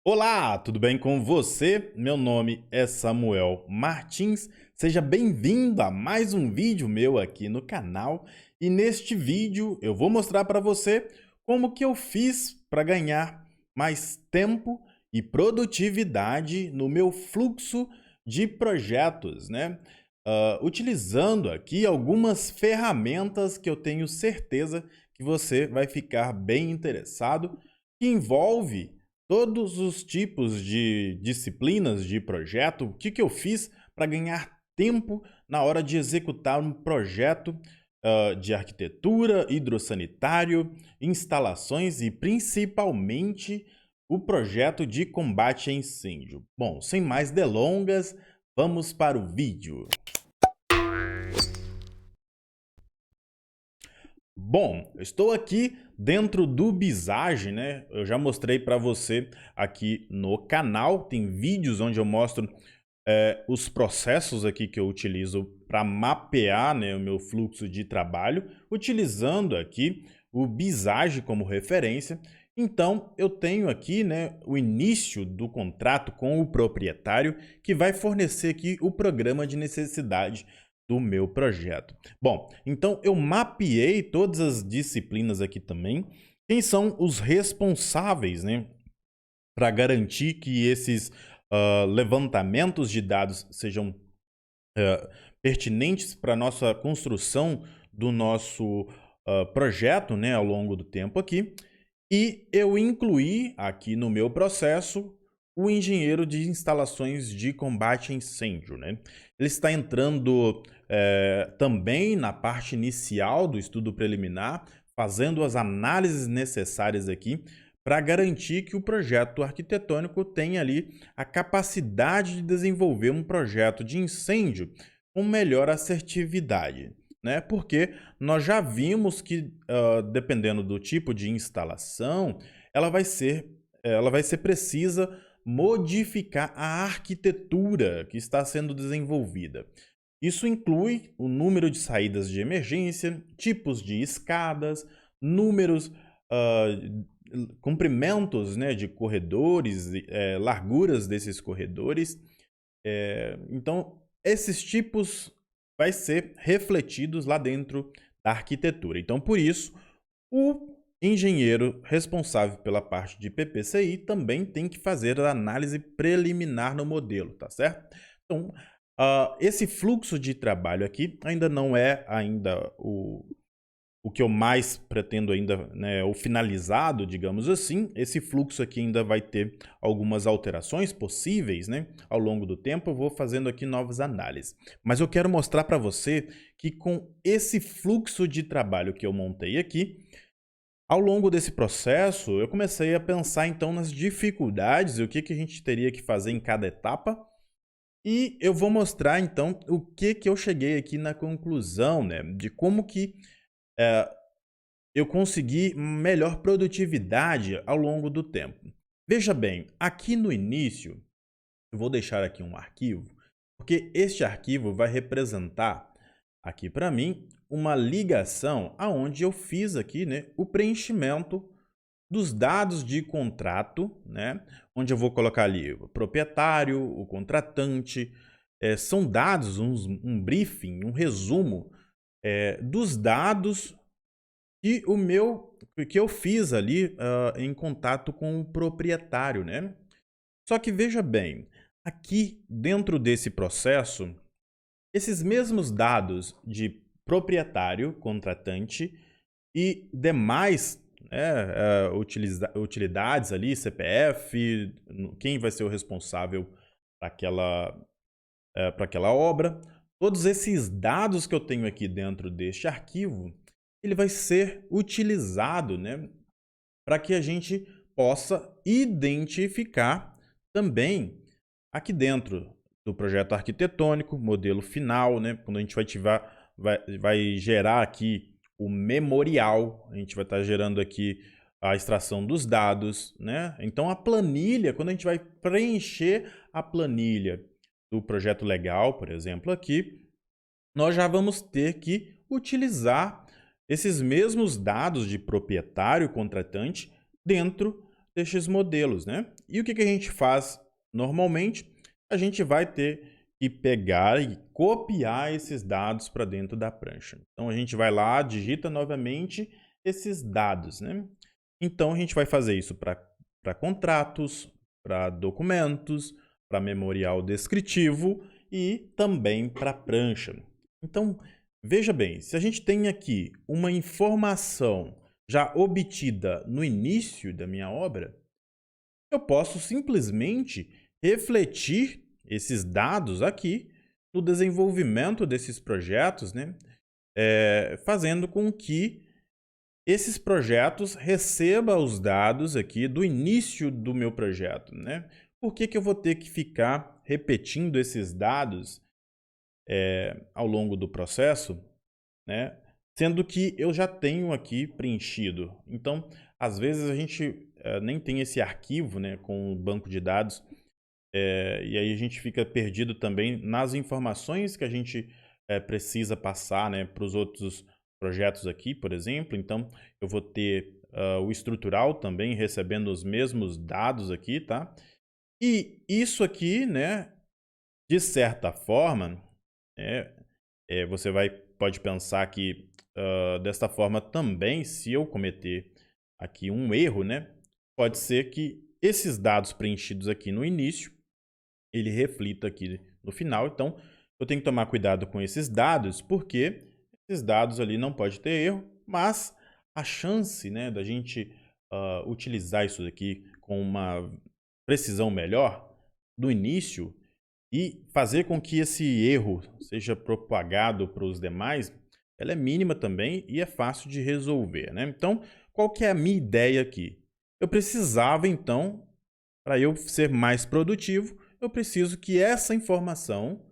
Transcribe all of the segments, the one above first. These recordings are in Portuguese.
Olá, tudo bem com você? Meu nome é Samuel Martins. Seja bem-vindo a mais um vídeo meu aqui no canal. E neste vídeo eu vou mostrar para você como que eu fiz para ganhar mais tempo e produtividade no meu fluxo de projetos, né? Utilizando aqui algumas ferramentas que eu tenho certeza que você vai ficar bem interessado, que envolve todos os tipos de disciplinas de projeto, o que eu fiz para ganhar tempo na hora de executar um projeto de arquitetura, hidrossanitário, instalações e principalmente o projeto de combate a incêndio. Bom, sem mais delongas, vamos para o vídeo. Bom, eu estou aqui dentro do Visage, né? Eu já mostrei para você aqui no canal, tem vídeos onde eu mostro os processos aqui que eu utilizo para mapear, né, o meu fluxo de trabalho, utilizando aqui o Visage como referência. Então, eu tenho aqui, né, o início do contrato com o proprietário, que vai fornecer aqui o programa de necessidade do meu projeto. Bom, então eu mapeei todas as disciplinas aqui também. Quem são os responsáveis, né, para garantir que esses levantamentos de dados sejam pertinentes para a nossa construção do nosso projeto, né, ao longo do tempo aqui. E eu incluí aqui no meu processo o engenheiro de instalações de combate a incêndio, né? Ele está entrando também na parte inicial do estudo preliminar, fazendo as análises necessárias aqui para garantir que o projeto arquitetônico tenha ali a capacidade de desenvolver um projeto de incêndio com melhor assertividade, né? Porque nós já vimos que, dependendo do tipo de instalação, ela vai ser precisa modificar a arquitetura que está sendo desenvolvida. Isso inclui o número de saídas de emergência, tipos de escadas, números, comprimentos, né, de corredores, larguras desses corredores. Então, esses tipos vai ser refletidos lá dentro da arquitetura. Então, por isso, o engenheiro responsável pela parte de PPCI também tem que fazer a análise preliminar no modelo, tá certo? Então, esse fluxo de trabalho aqui ainda não é ainda o que eu mais pretendo ainda, né, o finalizado, digamos assim. Esse fluxo aqui ainda vai ter algumas alterações possíveis, né? Ao longo do tempo eu vou fazendo aqui novas análises. Mas eu quero mostrar para você que com esse fluxo de trabalho que eu montei aqui, ao longo desse processo, eu comecei a pensar então nas dificuldades e o que a gente teria que fazer em cada etapa. E eu vou mostrar então o que eu cheguei aqui na conclusão, né, de como que eu consegui melhor produtividade ao longo do tempo. Veja bem, aqui no início, eu vou deixar aqui um arquivo, porque este arquivo vai representar aqui para mim uma ligação aonde eu fiz aqui, né, o preenchimento dos dados de contrato, né, onde eu vou colocar ali o proprietário, o contratante, são dados, um briefing, um resumo dos dados que eu fiz ali em contato com o proprietário, né? Só que veja bem, aqui dentro desse processo, esses mesmos dados de proprietário, contratante e demais, né, utilidades ali, CPF, quem vai ser o responsável para aquela obra, todos esses dados que eu tenho aqui dentro deste arquivo, ele vai ser utilizado, né, para que a gente possa identificar também aqui dentro do projeto arquitetônico, modelo final, né, quando a gente vai gerar aqui o memorial, a gente vai estar gerando aqui a extração dos dados, né? Então a planilha, quando a gente vai preencher a planilha do projeto legal, por exemplo, aqui, nós já vamos ter que utilizar esses mesmos dados de proprietário contratante dentro destes modelos, né? E o que a gente faz normalmente? A gente vai ter que pegar e copiar esses dados para dentro da prancha. Então, a gente vai lá, digita novamente esses dados, né? Então, a gente vai fazer isso para contratos, para documentos, para memorial descritivo e também para prancha. Então, veja bem, se a gente tem aqui uma informação já obtida no início da minha obra, eu posso simplesmente refletir esses dados aqui no desenvolvimento desses projetos, né? Fazendo com que esses projetos recebam os dados aqui do início do meu projeto, né? Por que eu vou ter que ficar repetindo esses dados ao longo do processo, né? Sendo que eu já tenho aqui preenchido. Então, às vezes a gente nem tem esse arquivo, né, com o banco de dados, e aí a gente fica perdido também nas informações que a gente precisa passar, né, para os outros projetos aqui, por exemplo. Então, eu vou ter o estrutural também recebendo os mesmos dados aqui, tá? E isso aqui, né, de certa forma, você pode pensar que desta forma também, se eu cometer aqui um erro, né, pode ser que esses dados preenchidos aqui no início, ele reflita aqui no final. Então, eu tenho que tomar cuidado com esses dados, porque esses dados ali não pode ter erro, mas a chance, né, da gente utilizar isso aqui com uma precisão melhor no início e fazer com que esse erro seja propagado para os demais, ela é mínima também e é fácil de resolver, né? Então, qual que é a minha ideia aqui? Eu precisava, então, para eu ser mais produtivo, eu preciso que essa informação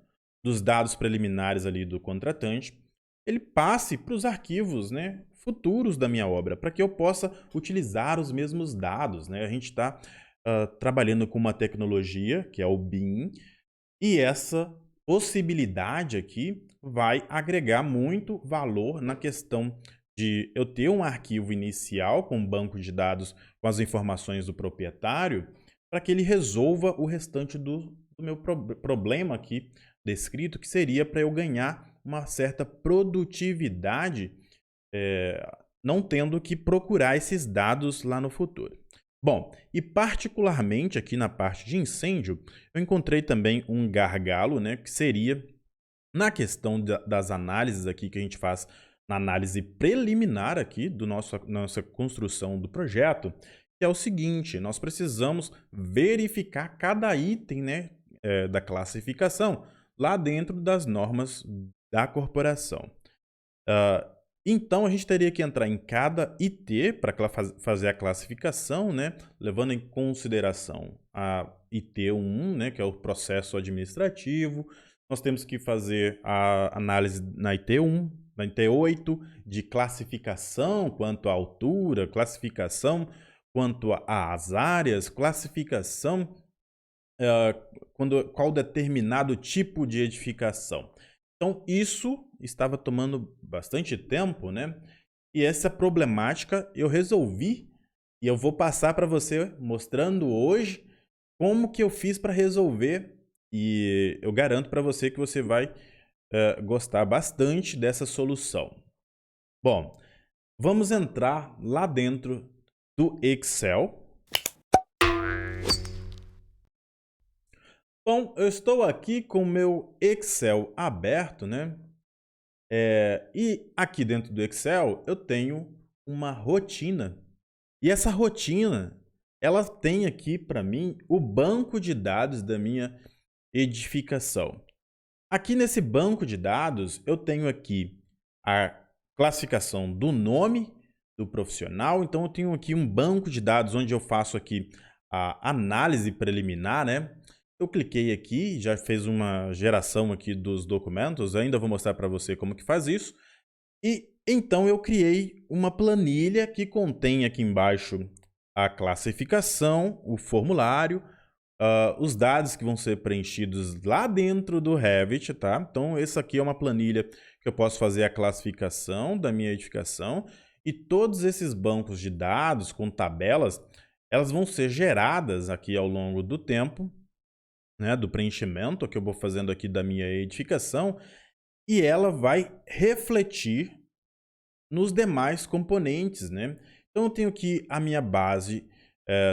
dos dados preliminares ali do contratante, ele passe para os arquivos, né, futuros da minha obra, para que eu possa utilizar os mesmos dados, né? A gente está trabalhando com uma tecnologia, que é o BIM, e essa possibilidade aqui vai agregar muito valor na questão de eu ter um arquivo inicial com um banco de dados com as informações do proprietário, para que ele resolva o restante do meu problema aqui descrito, que seria para eu ganhar uma certa produtividade, não tendo que procurar esses dados lá no futuro. Bom, e particularmente aqui na parte de incêndio, eu encontrei também um gargalo, né, que seria na questão das análises aqui que a gente faz na análise preliminar aqui do nossa construção do projeto, que é o seguinte: nós precisamos verificar cada item, né, da classificação lá dentro das normas da corporação. Então, a gente teria que entrar em cada IT para fazer a classificação, né, levando em consideração a IT1, né, que é o processo administrativo. Nós temos que fazer a análise na IT1, na IT8, de classificação quanto à altura, classificação quanto às áreas, classificação qual determinado tipo de edificação. Então, isso estava tomando bastante tempo, né? E essa problemática eu resolvi e eu vou passar para você mostrando hoje como que eu fiz para resolver, e eu garanto para você que você vai gostar bastante dessa solução. Bom, vamos entrar lá dentro do Excel. Bom, eu estou aqui com o meu Excel aberto, né? E aqui dentro do Excel eu tenho uma rotina. E essa rotina, ela tem aqui para mim o banco de dados da minha edificação. Aqui nesse banco de dados eu tenho aqui a classificação do nome do profissional. Então eu tenho aqui um banco de dados onde eu faço aqui a análise preliminar, né? Eu cliquei aqui, já fez uma geração aqui dos documentos, ainda vou mostrar para você como que faz isso. E então eu criei uma planilha que contém aqui embaixo a classificação, o formulário, os dados que vão ser preenchidos lá dentro do Revit, tá? Então essa aqui é uma planilha que eu posso fazer a classificação da minha edificação, e todos esses bancos de dados com tabelas, elas vão ser geradas aqui ao longo do tempo, né, do preenchimento que eu vou fazendo aqui da minha edificação, e ela vai refletir nos demais componentes, né? Então eu tenho aqui a minha base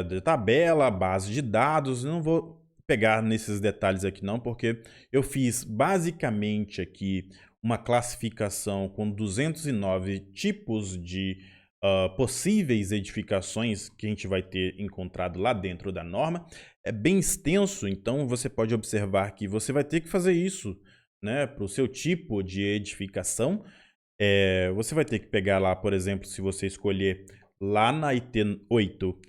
de tabela, a base de dados. Eu não vou pegar nesses detalhes aqui não, porque eu fiz basicamente aqui uma classificação com 209 tipos de possíveis edificações que a gente vai ter encontrado lá dentro da norma. É bem extenso, então você pode observar que você vai ter que fazer isso, né, para o seu tipo de edificação. Você vai ter que pegar lá, por exemplo, se você escolher lá na IT 8,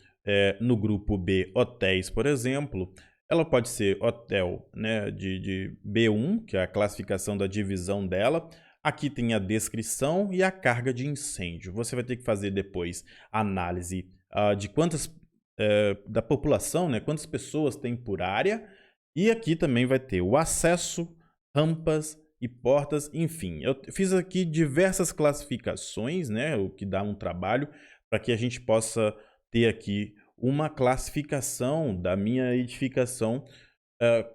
no grupo B, hotéis, por exemplo, ela pode ser hotel, né, de B1, que é a classificação da divisão dela. Aqui tem a descrição e a carga de incêndio. Você vai ter que fazer depois análise de da população, né, quantas pessoas tem por área. E aqui também vai ter o acesso, rampas e portas, enfim. Eu fiz aqui diversas classificações, né, o que dá um trabalho para que a gente possa ter aqui uma classificação da minha edificação, ah,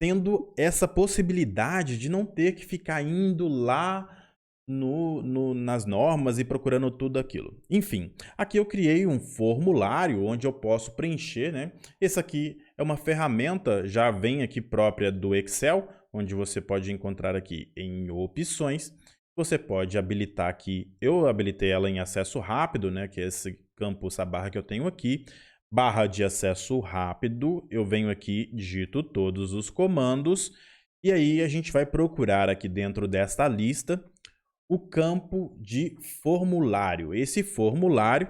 tendo essa possibilidade de não ter que ficar indo lá nas normas e procurando tudo aquilo. Enfim, aqui eu criei um formulário onde eu posso preencher, né? Esse aqui é uma ferramenta, já vem aqui própria do Excel, onde você pode encontrar aqui em opções. Você pode habilitar aqui, eu habilitei ela em acesso rápido, né? Que é esse campo, essa barra que eu tenho aqui. Barra de acesso rápido, eu venho aqui, digito todos os comandos, e aí a gente vai procurar aqui dentro desta lista o campo de formulário. Esse formulário,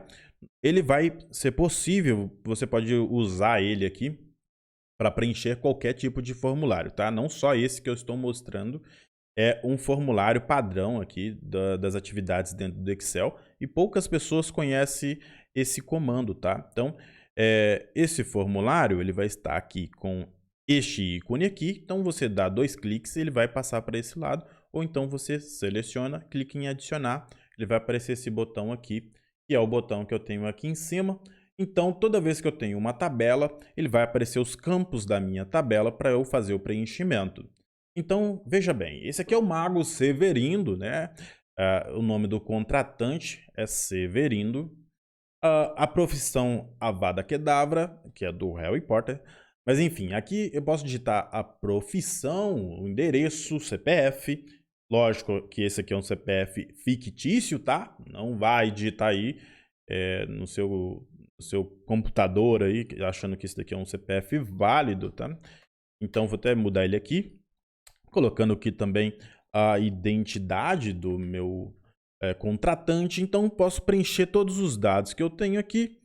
ele vai ser possível, você pode usar ele aqui para preencher qualquer tipo de formulário, tá? Não só esse que eu estou mostrando, é um formulário padrão aqui das atividades dentro do Excel, e poucas pessoas conhecem esse comando, tá? Então, esse formulário ele vai estar aqui com este ícone aqui, então você dá 2 cliques e ele vai passar para esse lado, ou então você seleciona, clica em adicionar, ele vai aparecer esse botão aqui, que é o botão que eu tenho aqui em cima. Então, toda vez que eu tenho uma tabela, ele vai aparecer os campos da minha tabela para eu fazer o preenchimento. Então, veja bem, esse aqui é o Mago Severindo, né? O nome do contratante é Severindo. A profissão Avada Kedavra, que é do Harry Potter. Mas enfim, aqui eu posso digitar a profissão, o endereço, o CPF. Lógico que esse aqui é um CPF fictício, tá? Não vai digitar aí no seu computador aí, achando que esse daqui é um CPF válido, tá? Então vou até mudar ele aqui, colocando aqui também a identidade do meu contratante. Então posso preencher todos os dados que eu tenho aqui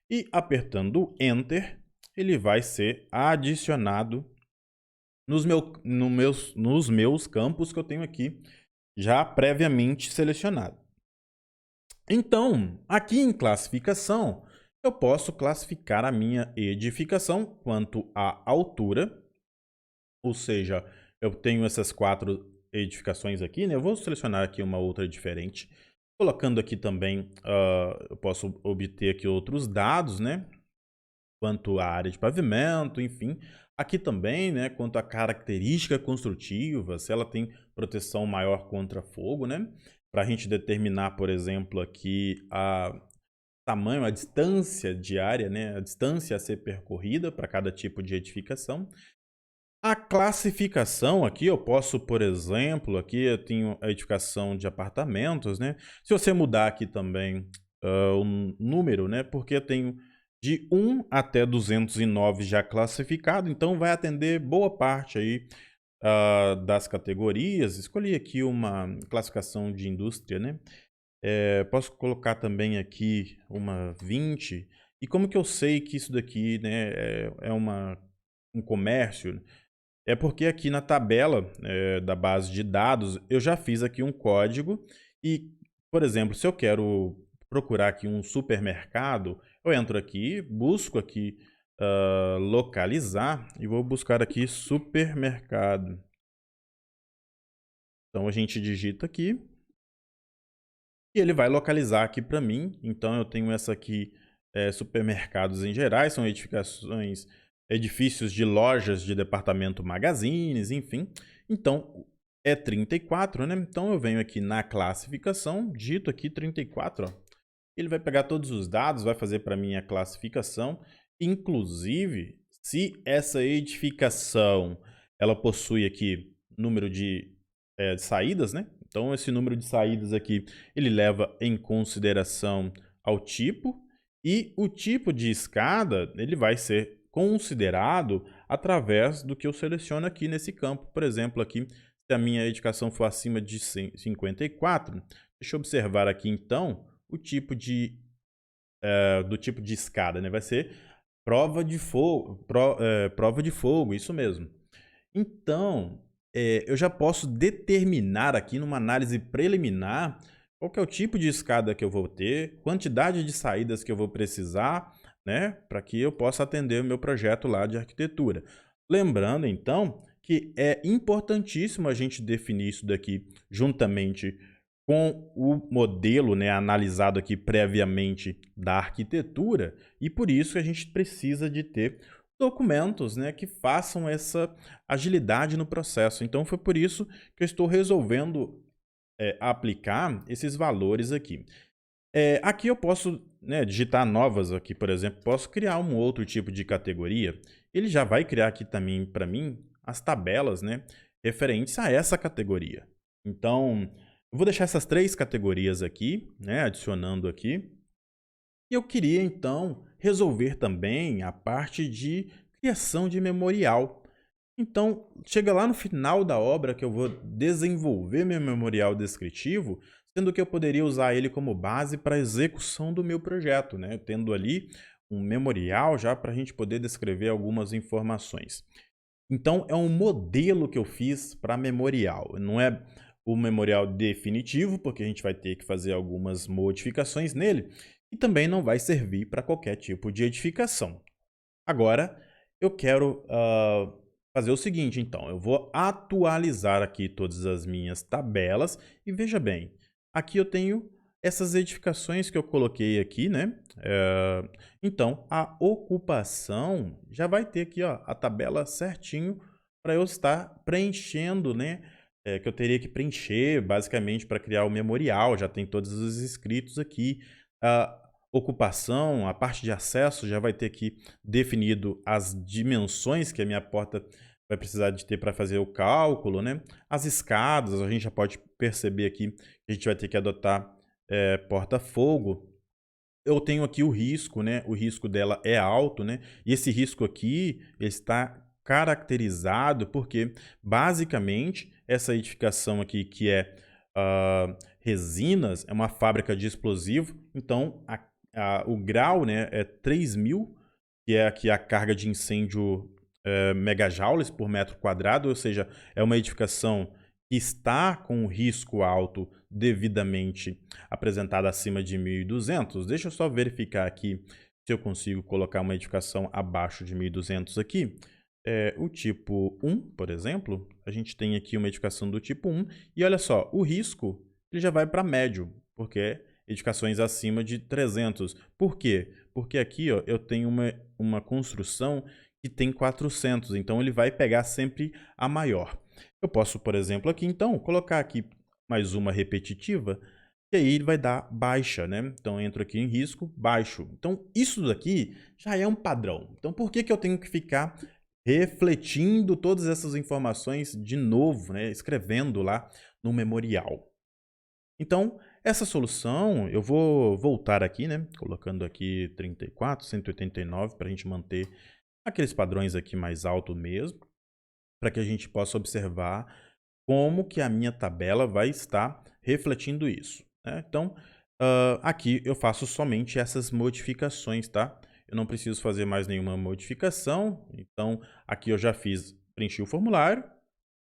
e apertando Enter, ele vai ser adicionado nos meus campos que eu tenho aqui já previamente selecionado. Então, aqui em classificação, eu posso classificar a minha edificação quanto à altura, ou seja, eu tenho essas 4 edificações aqui, né? Eu vou selecionar aqui uma outra diferente. Colocando aqui também, eu posso obter aqui outros dados, né? Quanto à área de pavimento, enfim. Aqui também, né? Quanto à característica construtiva, se ela tem proteção maior contra fogo, né? Para a gente determinar, por exemplo, aqui tamanho, a distância de área, né? A distância a ser percorrida para cada tipo de edificação. A classificação aqui, eu posso, por exemplo, aqui eu tenho a edificação de apartamentos, né? Se você mudar aqui também o número, né? Porque eu tenho de 1 até 209 já classificado, então vai atender boa parte aí das categorias. Escolhi aqui uma classificação de indústria, né? Posso colocar também aqui uma 20. E como que eu sei que isso daqui, né, é um comércio? É porque aqui na tabela da base de dados eu já fiz aqui um código e, por exemplo, se eu quero procurar aqui um supermercado, eu entro aqui, busco aqui localizar e vou buscar aqui supermercado. Então a gente digita aqui e ele vai localizar aqui para mim. Então eu tenho essa aqui supermercados em gerais, são edifícios de lojas de departamento magazines, enfim. Então, é 34, né? Então, eu venho aqui na classificação, digito aqui 34, ó. Ele vai pegar todos os dados, vai fazer para mim a classificação. Inclusive, se essa edificação ela possui aqui número de saídas, né? Então, esse número de saídas aqui, ele leva em consideração ao tipo, e o tipo de escada, ele vai ser considerado através do que eu seleciono aqui nesse campo. Por exemplo, aqui, se a minha edificação for acima de 54, deixa eu observar aqui, então, o tipo do tipo de escada, né? Vai ser prova de fogo, prova de fogo, isso mesmo. Então, eu já posso determinar aqui numa análise preliminar qual que é o tipo de escada que eu vou ter, quantidade de saídas que eu vou precisar, né, para que eu possa atender o meu projeto lá de arquitetura. Lembrando, então, que é importantíssimo a gente definir isso daqui juntamente com o modelo, né, analisado aqui previamente da arquitetura, e por isso que a gente precisa de ter documentos, né, que façam essa agilidade no processo. Então, foi por isso que eu estou resolvendo aplicar esses valores aqui. Aqui eu posso, né, digitar novas aqui, por exemplo, posso criar um outro tipo de categoria. Ele já vai criar aqui também para mim as tabelas, né, referentes a essa categoria. Então, eu vou deixar essas 3 categorias aqui, né, adicionando aqui. E eu queria, então, resolver também a parte de criação de memorial. Então, chega lá no final da obra que eu vou desenvolver meu memorial descritivo, sendo que eu poderia usar ele como base para a execução do meu projeto, né? Tendo ali um memorial já para a gente poder descrever algumas informações. Então, é um modelo que eu fiz para memorial. Não é o memorial definitivo, porque a gente vai ter que fazer algumas modificações nele, e também não vai servir para qualquer tipo de edificação. Agora, eu quero fazer o seguinte, então. Eu vou atualizar aqui todas as minhas tabelas, e veja bem, aqui eu tenho essas edificações que eu coloquei aqui, né? Então, a ocupação já vai ter aqui, ó, a tabela certinho para eu estar preenchendo, né? Que eu teria que preencher, basicamente, para criar o memorial. Já tem todos os escritos aqui. A ocupação, a parte de acesso, já vai ter aqui definido as dimensões que a minha porta vai precisar de ter para fazer o cálculo, né? As escadas, a gente já pode perceber aqui que a gente vai ter que adotar porta-fogo. Eu tenho aqui o risco, né? O risco dela é alto, né? E esse risco aqui ele está caracterizado porque, basicamente, essa edificação aqui que é Resinas, é uma fábrica de explosivo, então o grau, né, é 3.000, que é aqui a carga de incêndio megajoules por metro quadrado, ou seja, é uma edificação que está com risco alto devidamente apresentada acima de 1.200. Deixa eu só verificar aqui se eu consigo colocar uma edificação abaixo de 1.200 aqui. O tipo 1, por exemplo, a gente tem aqui uma edificação do tipo 1, e olha só, o risco ele já vai para médio, porque edificações acima de 300. Por quê? Porque aqui ó, eu tenho uma construção que tem 400, então ele vai pegar sempre a maior. Eu posso, por exemplo, aqui então, colocar aqui mais uma repetitiva, e aí ele vai dar baixa, né? Então, eu entro aqui em risco, baixo. Então, isso daqui já é um padrão. Então, por que eu tenho que ficar refletindo todas essas informações de novo, né? Escrevendo lá no memorial? Então, essa solução, eu vou voltar aqui, né? Colocando aqui 34, 189, para a gente manter aqueles padrões aqui mais altos mesmo, para que a gente possa observar como que a minha tabela vai estar refletindo isso, né? Então, aqui eu faço somente essas modificações, tá? Eu não preciso fazer mais nenhuma modificação. Então, aqui eu já fiz, preenchi o formulário,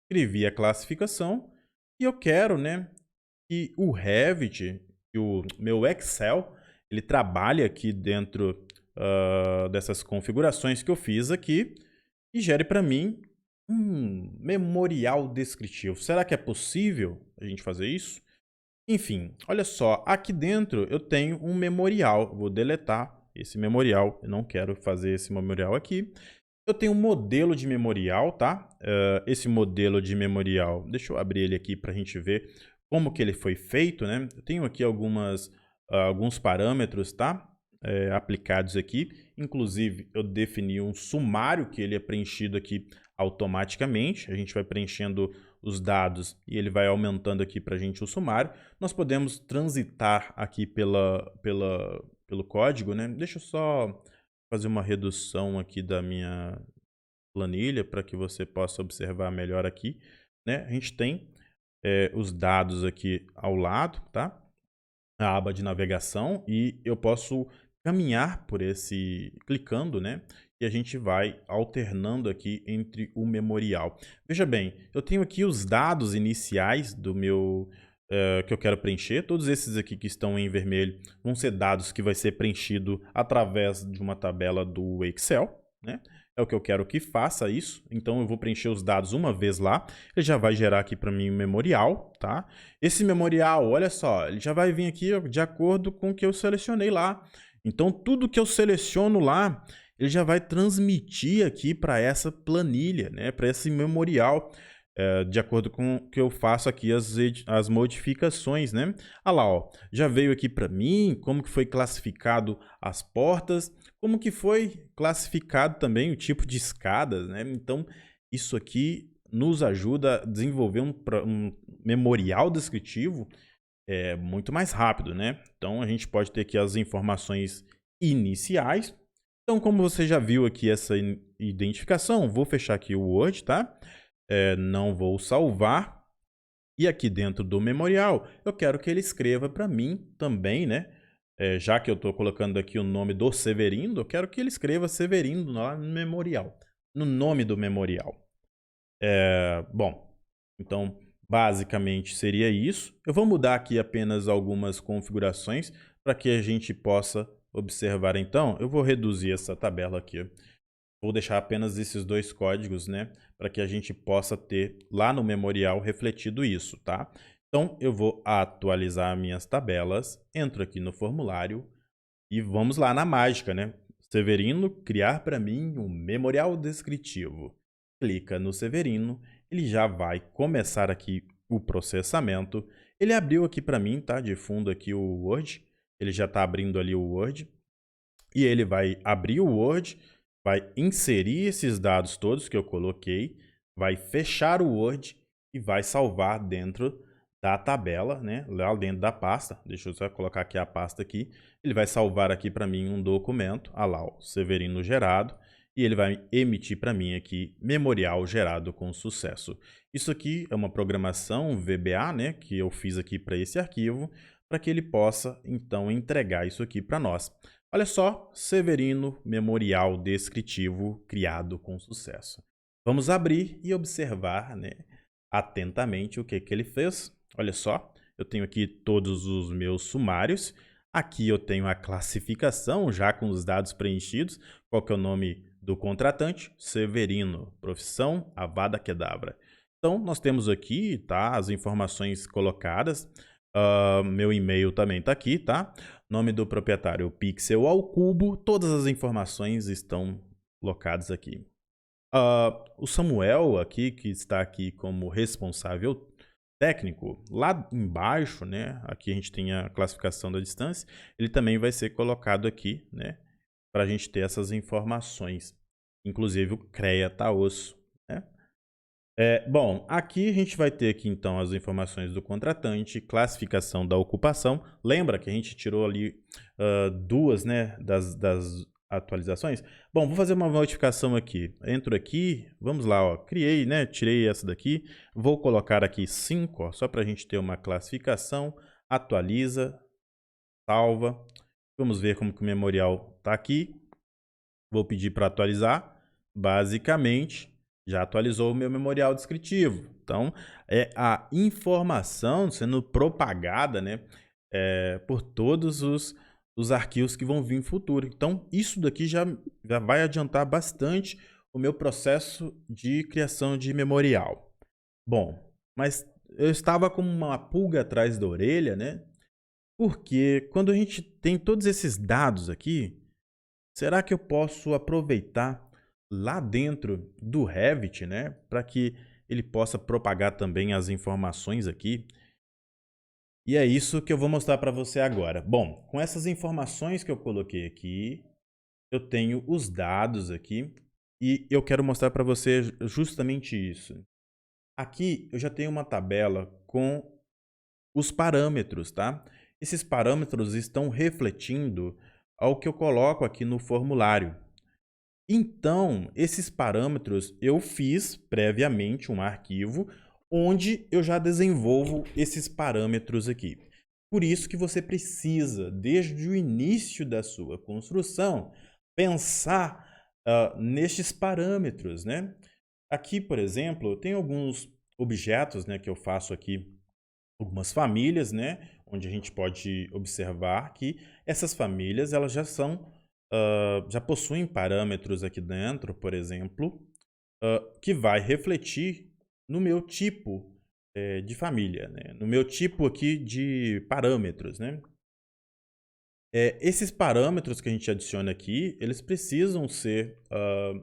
escrevi a classificação, e eu quero, né, que o Revit, que o meu Excel, ele trabalhe aqui dentro dessas configurações que eu fiz aqui e gere para mim um memorial descritivo. Será que é possível a gente fazer isso? Enfim, olha só, aqui dentro eu tenho um memorial. Vou deletar Esse memorial, eu não quero fazer esse memorial aqui. Eu tenho um modelo de memorial, tá? Esse modelo de memorial, deixa eu abrir ele aqui para a gente ver como que ele foi feito, né? Eu tenho aqui alguns parâmetros, tá? Aplicados aqui. Inclusive, eu defini um sumário que ele é preenchido aqui automaticamente. A gente vai preenchendo os dados e ele vai aumentando aqui para a gente o sumário. Nós podemos transitar aqui pelo código, né? Deixa eu só fazer uma redução aqui da minha planilha para que você possa observar melhor aqui, né? A gente tem os dados aqui ao lado, tá? A aba de navegação, e eu posso caminhar por clicando, né? E a gente vai alternando aqui entre o memorial. Veja bem, eu tenho aqui os dados iniciais do meu que eu quero preencher. Todos esses aqui que estão em vermelho vão ser dados que vai ser preenchido através de uma tabela do Excel, né? É o que eu quero que faça isso. Então eu vou preencher os dados uma vez lá. Ele já vai gerar aqui para mim um memorial, tá? Esse memorial, olha só, ele já vai vir aqui de acordo com o que eu selecionei lá. Então tudo que eu seleciono lá, ele já vai transmitir aqui para essa planilha, né? Para esse memorial. De acordo com o que eu faço aqui as modificações, né? Ah lá, ó, já veio aqui para mim como que foi classificado as portas, como que foi classificado também o tipo de escadas, né? Então, isso aqui nos ajuda a desenvolver um memorial descritivo muito mais rápido, né? Então, a gente pode ter aqui as informações iniciais. Então, como você já viu aqui essa identificação, vou fechar aqui o Word, tá? Não vou salvar. E aqui dentro do memorial, eu quero que ele escreva para mim também, né? Já que eu estou colocando aqui o nome do Severino, eu quero que ele escreva Severino lá no memorial, no nome do memorial. Bom, então basicamente seria isso. Eu vou mudar aqui apenas algumas configurações para que a gente possa observar. Então, eu vou reduzir essa tabela aqui. Vou deixar apenas esses dois códigos, né, para que a gente possa ter lá no memorial refletido isso, tá? Então, eu vou atualizar minhas tabelas, entro aqui no formulário e vamos lá na mágica, né? Severino, criar para mim um memorial descritivo. Clica no Severino, ele já vai começar aqui o processamento. Ele abriu aqui para mim, tá? De fundo aqui o Word, ele já está abrindo ali o Word. E ele vai abrir o Word, vai inserir esses dados todos que eu coloquei, vai fechar o Word e vai salvar dentro da tabela, né? Lá dentro da pasta. Deixa eu só colocar aqui a pasta aqui. Ele vai salvar aqui para mim um documento, lá o Severino gerado, e ele vai emitir para mim aqui memorial gerado com sucesso. Isso aqui é uma programação VBA, né, que eu fiz aqui para esse arquivo, para que ele possa então entregar isso aqui para nós. Olha só, Severino Memorial Descritivo criado com sucesso. Vamos abrir e observar, né, atentamente o que ele fez. Olha só, eu tenho aqui todos os meus sumários. Aqui eu tenho a classificação já com os dados preenchidos. Qual que é o nome do contratante? Severino. Profissão, Avada Kedavra. Então, nós temos aqui, tá, as informações colocadas. Meu e-mail também está aqui, tá? Nome do proprietário, pixel ao cubo. Todas as informações estão colocadas aqui. O Samuel aqui, que está aqui como responsável técnico, lá embaixo, né? Aqui a gente tem a classificação da distância. Ele também vai ser colocado aqui, né? Para a gente ter essas informações. Inclusive o CREA Taosso, né? Bom, aqui a gente vai ter aqui então as informações do contratante, classificação da ocupação. Lembra que a gente tirou ali duas, né, das atualizações? Bom, vou fazer uma modificação aqui. Entro aqui, vamos lá, ó, criei, né, tirei essa daqui. Vou colocar aqui 5, ó, só para a gente ter uma classificação. Atualiza, salva. Vamos ver como que o memorial está aqui. Vou pedir para atualizar. Basicamente, já atualizou o meu memorial descritivo. Então, é a informação sendo propagada, né, por todos os arquivos que vão vir no futuro. Então, isso daqui já vai adiantar bastante o meu processo de criação de memorial. Bom, mas eu estava com uma pulga atrás da orelha, né? Porque quando a gente tem todos esses dados aqui, será que eu posso aproveitar lá dentro do Revit, né, para que ele possa propagar também as informações aqui? E é isso que eu vou mostrar para você agora. Bom, com essas informações que eu coloquei aqui, eu tenho os dados aqui e eu quero mostrar para você justamente isso. Aqui eu já tenho uma tabela com os parâmetros, tá? Esses parâmetros estão refletindo ao que eu coloco aqui no formulário. Então, esses parâmetros eu fiz previamente um arquivo onde eu já desenvolvo esses parâmetros aqui. Por isso que você precisa, desde o início da sua construção, pensar nestes parâmetros, né? Aqui, por exemplo, tem alguns objetos, né, que eu faço aqui, algumas famílias, né, onde a gente pode observar que essas famílias elas já são já possuem parâmetros aqui dentro, por exemplo, que vai refletir no meu tipo de família, né, no meu tipo aqui de parâmetros, né. Esses parâmetros que a gente adiciona aqui, eles precisam ser,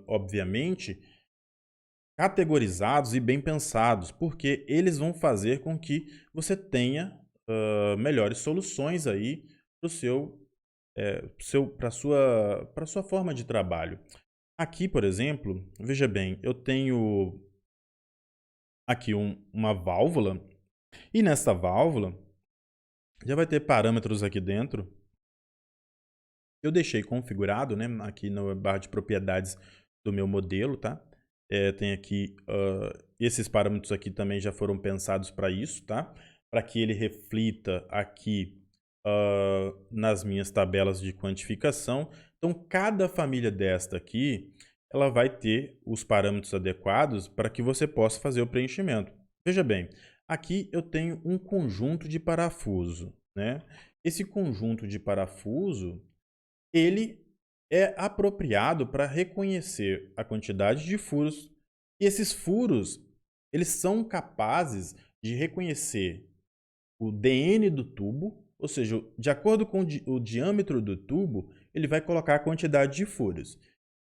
obviamente, categorizados e bem pensados, porque eles vão fazer com que você tenha melhores soluções aí para o para sua forma de trabalho. Aqui, por exemplo, veja bem, eu tenho aqui uma válvula e nessa válvula já vai ter parâmetros aqui dentro. Eu deixei configurado, né, aqui na barra de propriedades do meu modelo, tá? Tem aqui, esses parâmetros aqui também já foram pensados para isso, tá? Para que ele reflita aqui nas minhas tabelas de quantificação. Então, cada família desta aqui, ela vai ter os parâmetros adequados para que você possa fazer o preenchimento. Veja bem, aqui eu tenho um conjunto de parafuso, né? Esse conjunto de parafuso, ele é apropriado para reconhecer a quantidade de furos, e esses furos, eles são capazes de reconhecer o DN do tubo, ou seja, de acordo com o diâmetro do tubo, ele vai colocar a quantidade de furos.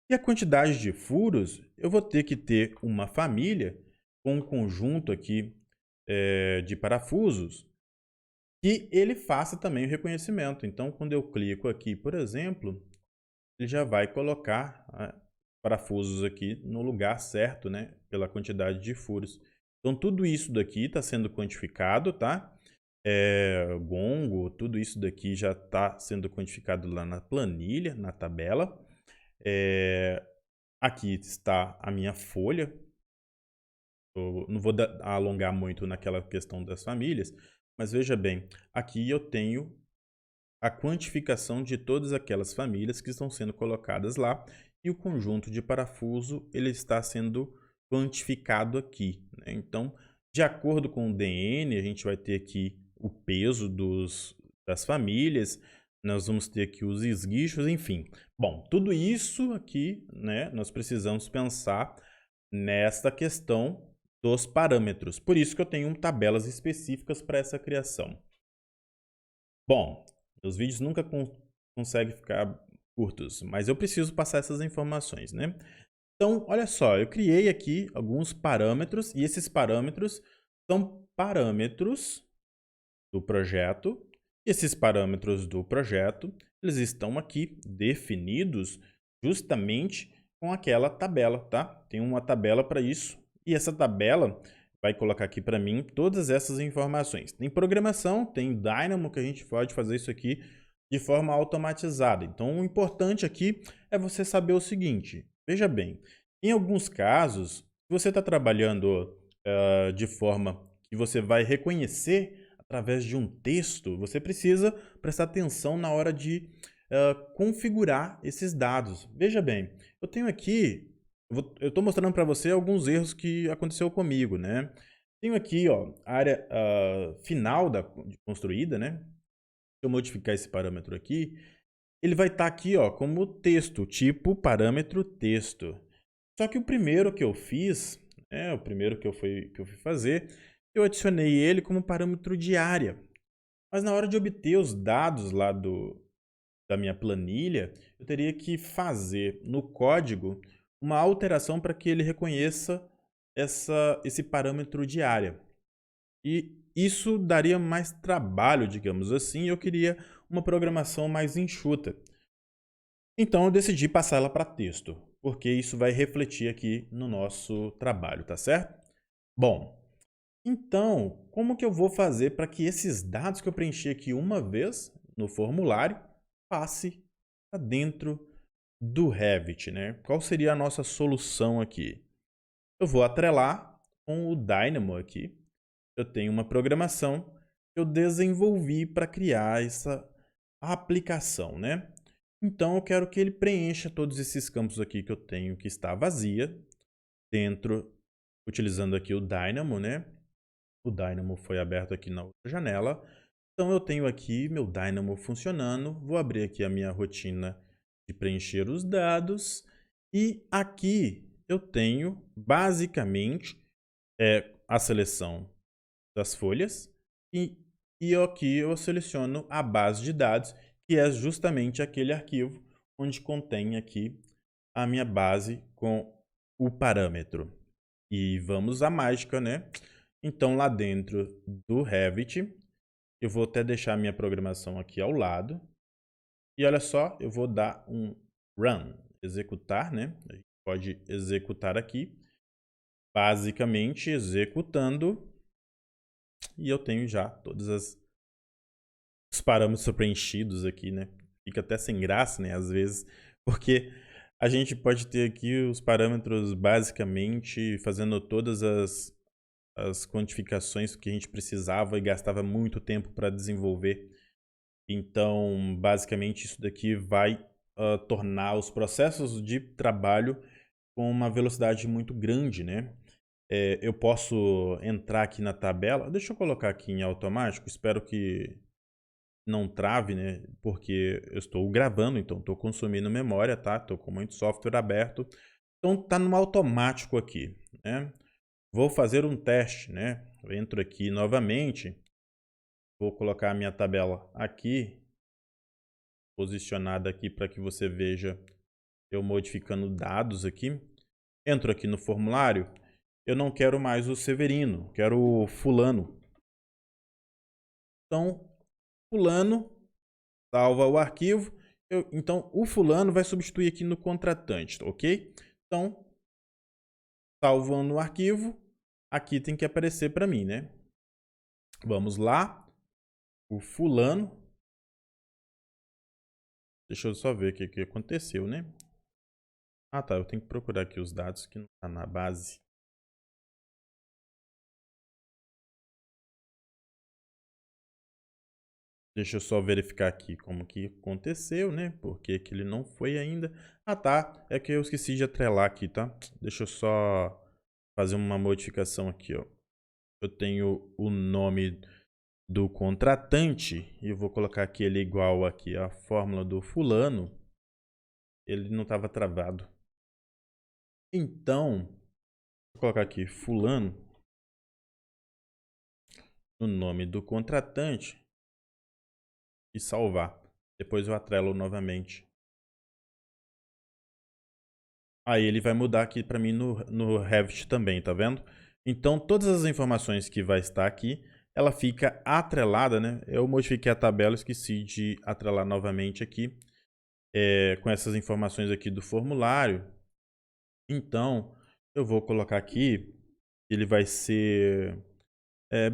E a quantidade de furos, eu vou ter que ter uma família com um conjunto aqui de parafusos que ele faça também o reconhecimento. Então, quando eu clico aqui, por exemplo, ele já vai colocar parafusos aqui no lugar certo, né? Pela quantidade de furos. Então, tudo isso daqui está sendo quantificado, tá? Gongo, tudo isso daqui já está sendo quantificado lá na planilha, na tabela. Aqui está a minha folha. Eu não vou alongar muito naquela questão das famílias, mas veja bem, aqui eu tenho a quantificação de todas aquelas famílias que estão sendo colocadas lá e o conjunto de parafuso ele está sendo quantificado aqui, né? Então, de acordo com o DN, a gente vai ter aqui o peso das famílias, nós vamos ter aqui os esguichos, enfim. Bom, tudo isso aqui, né, nós precisamos pensar nesta questão dos parâmetros. Por isso que eu tenho tabelas específicas para essa criação. Bom, os vídeos nunca conseguem ficar curtos, mas eu preciso passar essas informações, né? Então, olha só, eu criei aqui alguns parâmetros e esses parâmetros são parâmetros do projeto. E esses parâmetros do projeto, eles estão aqui definidos justamente com aquela tabela, tá? Tem uma tabela para isso e essa tabela vai colocar aqui para mim todas essas informações. Tem programação, tem Dynamo que a gente pode fazer isso aqui de forma automatizada. Então, o importante aqui é você saber o seguinte, veja bem, em alguns casos, se você está trabalhando de forma que você vai reconhecer através de um texto, você precisa prestar atenção na hora de configurar esses dados. Veja bem, eu tenho aqui, eu estou mostrando para você alguns erros que aconteceu comigo, né? Tenho aqui, ó, a área final construída, né? Se eu modificar esse parâmetro aqui, ele vai estar aqui, ó, como texto, tipo parâmetro texto. Só que o primeiro que eu fiz, o primeiro que eu fui fazer, eu adicionei ele como parâmetro de área. Mas na hora de obter os dados lá da minha planilha, eu teria que fazer no código uma alteração para que ele reconheça esse parâmetro de área. E isso daria mais trabalho, digamos assim, e eu queria uma programação mais enxuta. Então eu decidi passar ela para texto, porque isso vai refletir aqui no nosso trabalho, tá certo? Bom, então, como que eu vou fazer para que esses dados que eu preenchi aqui uma vez no formulário passe para dentro do Revit, né? Qual seria a nossa solução aqui? Eu vou atrelar com o Dynamo aqui. Eu tenho uma programação que eu desenvolvi para criar essa aplicação, né? Então eu quero que ele preencha todos esses campos aqui que eu tenho que está vazia dentro, utilizando aqui o Dynamo, né? O Dynamo foi aberto aqui na outra janela. Então eu tenho aqui meu Dynamo funcionando. Vou abrir aqui a minha rotina de preencher os dados. E aqui eu tenho basicamente a seleção das folhas. E aqui eu seleciono a base de dados, que é justamente aquele arquivo onde contém aqui a minha base com o parâmetro. E vamos à mágica, né? Então, lá dentro do Revit, eu vou até deixar a minha programação aqui ao lado. E olha só, eu vou dar um run, executar, né? A gente pode executar aqui. Basicamente, executando. E eu tenho já todos os parâmetros preenchidos aqui, né? Fica até sem graça, né? Às vezes, porque a gente pode ter aqui os parâmetros basicamente fazendo todas as quantificações que a gente precisava e gastava muito tempo para desenvolver. Então, basicamente, isso daqui vai tornar os processos de trabalho com uma velocidade muito grande, né? Eu posso entrar aqui na tabela. Deixa eu colocar aqui em automático. Espero que não trave, né? Porque eu estou gravando, então estou consumindo memória, tá? Estou com muito software aberto. Então, está no automático aqui, né? Vou fazer um teste, né? Eu entro aqui novamente. Vou colocar a minha tabela aqui, posicionada aqui para que você veja eu modificando dados aqui. Entro aqui no formulário. Eu não quero mais o Severino, quero o fulano. Então, fulano salva o arquivo. Então, o fulano vai substituir aqui no contratante, ok? Então, salvando o arquivo, aqui tem que aparecer para mim, né? Vamos lá. O fulano. Deixa eu só ver o que aconteceu, né? Ah, tá. Eu tenho que procurar aqui os dados que não está na base. Deixa eu só verificar aqui como que aconteceu, né? Por que que ele não foi ainda. Ah, tá. É que eu esqueci de atrelar aqui, tá? Deixa eu só fazer uma modificação aqui, ó. Eu tenho o nome do contratante e eu vou colocar aqui ele igual aqui a fórmula do fulano. Ele não estava travado. Então, vou colocar aqui fulano no nome do contratante e salvar. Depois eu atrelo novamente. Aí ele vai mudar aqui para mim no Revit também, tá vendo? Então todas as informações que vai estar aqui, ela fica atrelada, né? Eu modifiquei a tabela, esqueci de atrelar novamente aqui com essas informações aqui do formulário. Então eu vou colocar aqui, ele vai ser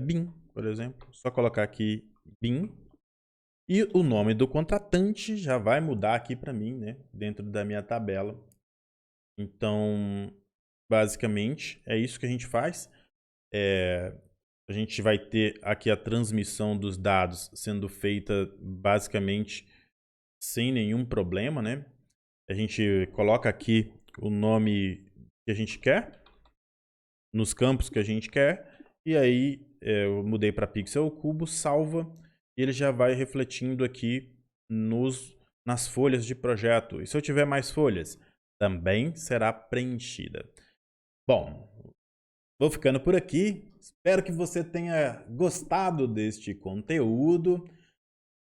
BIM, por exemplo. Só colocar aqui BIM. E o nome do contratante já vai mudar aqui para mim, né? Dentro da minha tabela. Então, basicamente, é isso que a gente faz. A gente vai ter aqui a transmissão dos dados sendo feita basicamente sem nenhum problema, né? A gente coloca aqui o nome que a gente quer, nos campos que a gente quer, e aí eu mudei para pixel cubo, salva, e ele já vai refletindo aqui nas folhas de projeto. E se eu tiver mais folhas, também será preenchida. Bom, vou ficando por aqui. Espero que você tenha gostado deste conteúdo.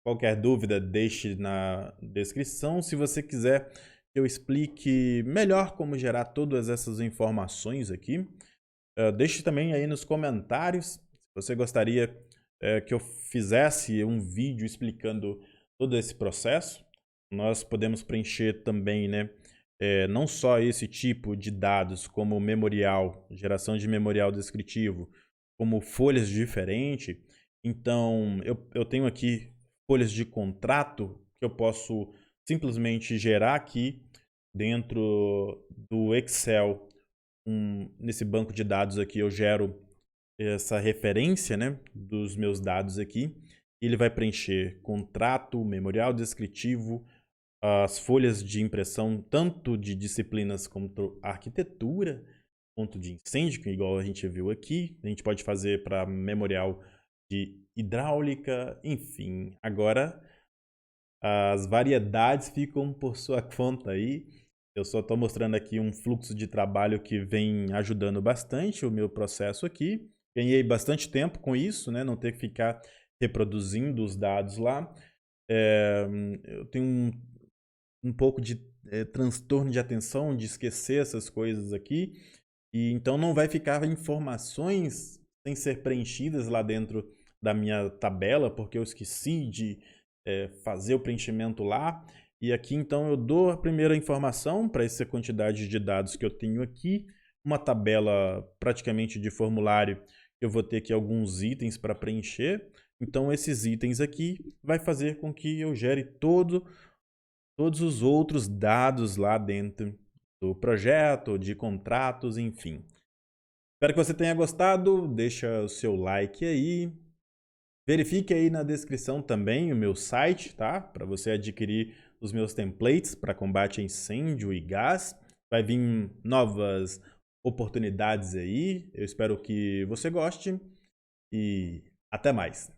Qualquer dúvida, deixe na descrição. Se você quiser que eu explique melhor como gerar todas essas informações aqui, deixe também aí nos comentários se você gostaria que eu fizesse um vídeo explicando todo esse processo. Nós podemos preencher também, né, não só esse tipo de dados como memorial, geração de memorial descritivo, como folhas diferentes. Então, eu tenho aqui folhas de contrato que eu posso simplesmente gerar aqui dentro do Excel. Nesse banco de dados aqui eu gero essa referência, né, dos meus dados aqui. Ele vai preencher contrato, memorial descritivo, as folhas de impressão, tanto de disciplinas como arquitetura, quanto de incêndio, que igual a gente viu aqui. A gente pode fazer para memorial de hidráulica, enfim. Agora, as variedades ficam por sua conta aí. Eu só estou mostrando aqui um fluxo de trabalho que vem ajudando bastante o meu processo aqui. Ganhei bastante tempo com isso, né? Não ter que ficar reproduzindo os dados lá. Eu tenho um pouco de transtorno de atenção, de esquecer essas coisas aqui. E então não vai ficar informações sem ser preenchidas lá dentro da minha tabela, porque eu esqueci de fazer o preenchimento lá. E aqui então eu dou a primeira informação para essa quantidade de dados que eu tenho aqui, uma tabela praticamente de formulário, eu vou ter aqui alguns itens para preencher. Então esses itens aqui vai fazer com que eu gere todos os outros dados lá dentro do projeto, de contratos, enfim. Espero que você tenha gostado, deixa o seu like aí. Verifique aí na descrição também o meu site, tá? Para você adquirir os meus templates para combate a incêndio e gás. Vai vir novas oportunidades aí. Eu espero que você goste e até mais.